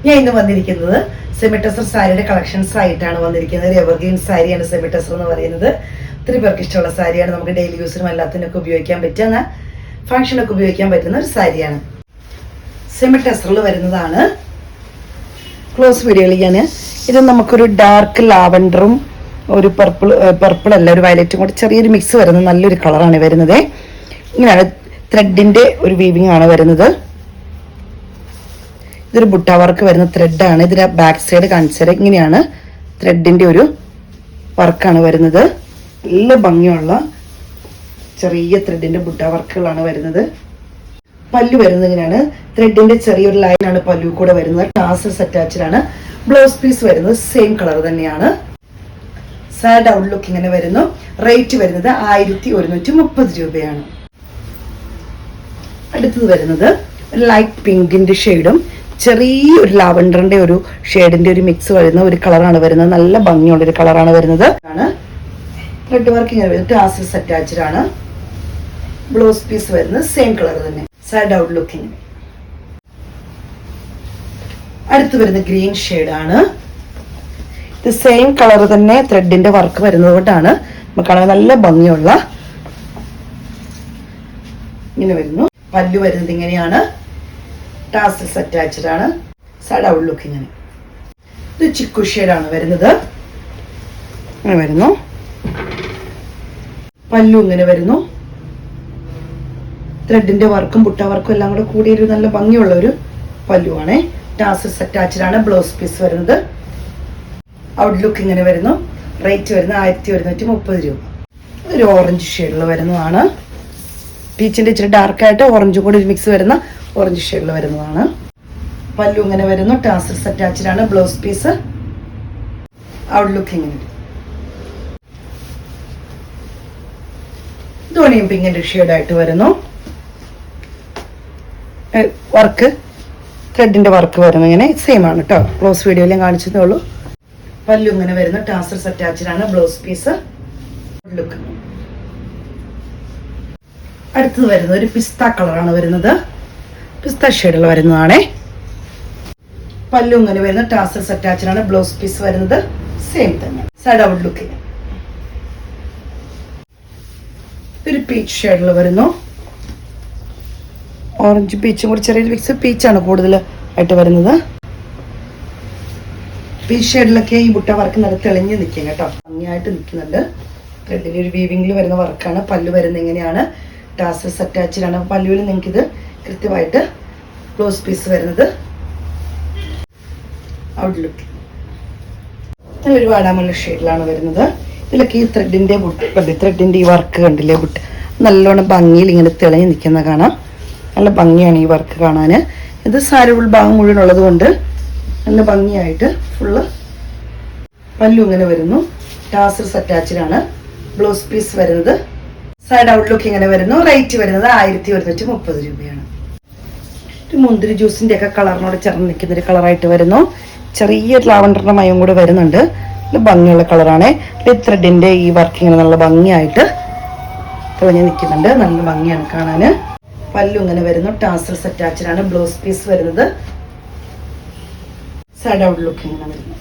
ഞാൻ ഇന്ന് വന്നിരിക്കുന്നത് സെമി ടസർ സാരിയുടെ കളക്ഷൻസ് ആയിട്ടാണ് വന്നിരിക്കുന്നത്. ഒരു എവർഗ്രീൻ സാരിയാണ് സെമി ടസർ എന്ന് പറയുന്നത്. ഒത്തിരി പേർക്ക് ഇഷ്ടമുള്ള സാരിയാണ്. നമുക്ക് ഡെയിലി യൂസിനും എല്ലാത്തിനൊക്കെ ഉപയോഗിക്കാൻ പറ്റുന്ന, ഫംഗ്ഷനൊക്കെ ഉപയോഗിക്കാൻ പറ്റുന്ന ഒരു സാരിയാണ്. സെമി ടസറിൽ വരുന്നതാണ്. ക്ലോസ് വീഡിയോയിൽ ഇത് നമുക്കൊരു ഡാർക്ക് ലാവൻഡറും ഒരു പർപ്പിൾ അല്ല, ഒരു വയലറ്റും കൂടി ചെറിയൊരു മിക്സ് വരുന്ന നല്ലൊരു കളറാണ് വരുന്നത്. ഇങ്ങനെയാണ് ത്രെഡിന്റെ ഒരു വീവിംഗ് ആണ് വരുന്നത്. ഇതൊരു ബുട്ട വർക്ക് വരുന്ന ത്രെഡാണ്. ഇതിന്റെ ബാക്ക് സൈഡ് കാണിച്ചാൽ ഇങ്ങനെയാണ് ത്രെഡിന്റെ ഒരു വർക്കാണ് വരുന്നത്. നല്ല ഭംഗിയുള്ള ചെറിയ ത്രെഡിന്റെ ബുട്ട വർക്കുകളാണ് വരുന്നത്. പല്ലു വരുന്നത് ഇങ്ങനെയാണ്. ത്രെഡിന്റെ ചെറിയൊരു ലൈനാണ് പല്ലു കൂടെ വരുന്നത്. ടാസൽസ് അറ്റാച്ച്ഡ് ആണ്. ബ്ലൗസ് പീസ് വരുന്നത് സെയിം കളർ തന്നെയാണ്. സാഡ് ഔട്ട്ലുക്ക് ഇങ്ങനെ വരുന്നു. റേറ്റ് വരുന്നത് 1130 രൂപയാണ്. അടുത്തത് വരുന്നത് ലൈറ്റ് പിങ്കിന്റെ ഷെയ്ഡും ചെറിയൊരു ലാവൻഡറിന്റെ ഒരു ഷെയ്ഡിന്റെ ഒരു മിക്സ് വരുന്ന ഒരു കളറാണ് വരുന്നത്. നല്ല ഭംഗിയുള്ള ഒരു കളറാണ് വരുന്നത്. ത്രെഡ് വർക്ക് ഇങ്ങനെ വരുന്നത്. ടാസൽസ് അറ്റാച്ച്ഡ് ആണ്. ബ്ലൗസ് പീസ് വരുന്നത് സെയിം കളർ തന്നെ. സാഡ് ഔട്ട്ലുക്കിങ്. അടുത്ത് വരുന്ന ഗ്രീൻ ഷെയ്ഡാണ്. ഇത് സെയിം കളർ തന്നെ ത്രെഡിന്റെ വർക്ക് വരുന്നത് കൊണ്ടാണ് നമുക്ക് നല്ല ഭംഗിയുള്ള ഇങ്ങനെ വരുന്നു. പല്ലു വരുന്നത് ഇങ്ങനെയാണ്. ടാസൽസ് അറ്റാച്ച്ഡ് ആണ്. സാഡ് ഔട്ട്ലുക്ക് ഇങ്ങനെ. ഇത് ചിക്കു ഷെയ്ഡാണ് വരുന്നത്. ഇങ്ങനെ വരുന്നു. പല്ലു ഇങ്ങനെ വരുന്നു. ത്രെഡിന്റെ വർക്കും ബുട്ട വർക്കും എല്ലാം കൂടെ കൂടിയൊരു നല്ല ഭംഗിയുള്ള ഒരു പല്ലുവാണ്. ടാസൽസ് അറ്റാച്ച്ഡ് ആണ്. ബ്ലൗസ് പീസ് വരുന്നത് ഔട്ട്ലുക്ക് ഇങ്ങനെ വരുന്നു. റേറ്റ് വരുന്നത് 1130 രൂപ. ഒരു ഓറഞ്ച് ഷെയ്ഡിൽ വരുന്നതാണ്. പീച്ചിന്റെ ഇച്ചിരി ഡാർക്കായിട്ട് ഓറഞ്ചും കൂടി ഒരു മിക്സ് വരുന്ന ഓറഞ്ച് ഷെയ്ഡിൽ വരുന്നതാണ്. പല്ലു ഇങ്ങനെ വരുന്നു. ടാസൽസ് അറ്റാച്ച്ഡ് ആണ്. ബ്ലൗസ് പീസ് ഔട്ട്ലുക്ക് ഇങ്ങനെ. ധോണിയും പിങ്കിന്റെ ഷെയ്ഡായിട്ട് വരുന്നു. വർക്ക് ത്രെഡിന്റെ വർക്ക് വരുന്നത് ഇങ്ങനെ സെയിം ആണ് കേട്ടോ. ക്ലോസ് വീഡിയോയിൽ ഞാൻ കാണിച്ചതേ ഉള്ളൂ. പല്ലു ഇങ്ങനെ വരുന്നു. ടാസൽസ് അറ്റാച്ച്ഡ് ആണ്. Blouse piece look. അടുത്തത് വരുന്നത് ഒരു പിസ്ത കളറാണ് വരുന്നത്. പിസ്ത ഷെയ്ഡിൽ വരുന്നതാണേ. പല്ലു ഇങ്ങനെ വരുന്ന ടാസൽസ് അറ്റാച്ച്ഡ് ആണ്. ബ്ലൗസ് പീസ് വരുന്നത് സെയിം തന്നെ. Side out look. ഒരു പീച്ച് ഷെയ്ഡിൽ വരുന്നു. ഓറഞ്ച് പീച്ചും കൂടി ചെറിയൊരു മിക്സ്. പീച്ചാണ് കൂടുതൽ ആയിട്ട് വരുന്നത്. പീച്ച് ഷെയ്ഡിലൊക്കെ ഈ ബുട്ട വർക്ക് നല്ല തെളിഞ്ഞ് നിൽക്കും കേട്ടോ. ഭംഗിയായിട്ട് നിൽക്കുന്നുണ്ട്. ത്രെഡിന്റെ ഒരു വീവിംഗിൽ വരുന്ന വർക്കാണ്. പല്ലു വരുന്നത് ഇങ്ങനെയാണ്. ടാസൽസ് അറ്റാച്ച്ഡ് ആണ്. പല്ലുവിൽ നിങ്ങൾക്ക് ഇത് കൃത്യമായിട്ട് ബ്ലൗസ് പീസ് വരുന്നത് ഔട്ട്ലുക്ക്. നല്ലൊരു വാടാമുള്ള ഷെയ്ഡിലാണ് വരുന്നത്. ഇതിലൊക്കെ ഈ ത്രെഡിന്റെ ബുട്ട് ത്രെഡിന്റെ ഈ വർക്ക് കണ്ടില്ലേ ബുട്ട് നല്ലോണം ഭംഗിയിൽ ഇങ്ങനെ തെളിഞ്ഞ് നിൽക്കുന്ന കാണാം. നല്ല ഭംഗിയാണ് ഈ വർക്ക് കാണാൻ. ഇത് സാരി ഉൾഭാഗം മുഴുവൻ ഉള്ളത് കൊണ്ട് നല്ല ഭംഗിയായിട്ട് ഫുള്ള്. പല്ലു ഇങ്ങനെ വരുന്നു. ടാസൽസ് അറ്റാച്ച്ഡ് ആണ്. ബ്ലൗസ് പീസ് വരുന്നത് സൈഡ് ഔട്ട്ലുക്ക് ഇങ്ങനെ വരുന്നു. റേറ്റ് വരുന്നത് 1130 രൂപയാണ്. ഒരു മുന്തിരി ജ്യൂസിന്റെ ഒക്കെ കളറിനോട് ചേർന്ന് നിൽക്കുന്ന ഒരു കളറായിട്ട് വരുന്നു. ചെറിയൊരു ലാവൻഡറിന്റെ മയം കൂടെ വരുന്നുണ്ട്. നല്ല ഭംഗിയുള്ള കളറാണ്. ത്രെഡിന്റെ ഈ വർക്ക് ഇങ്ങനെ നല്ല ഭംഗിയായിട്ട് തെളിഞ്ഞ് നിൽക്കുന്നുണ്ട്. നല്ല ഭംഗിയാണ് കാണാന്. പല്ലു ഇങ്ങനെ വരുന്നു. ടാസൽസ് അറ്റാച്ച്ഡ് ആണ്. ബ്ലൗസ് പീസ് വരുന്നത് സൈഡ് ഔട്ട്ലുക്ക് ഇങ്ങനെ വരുന്നു.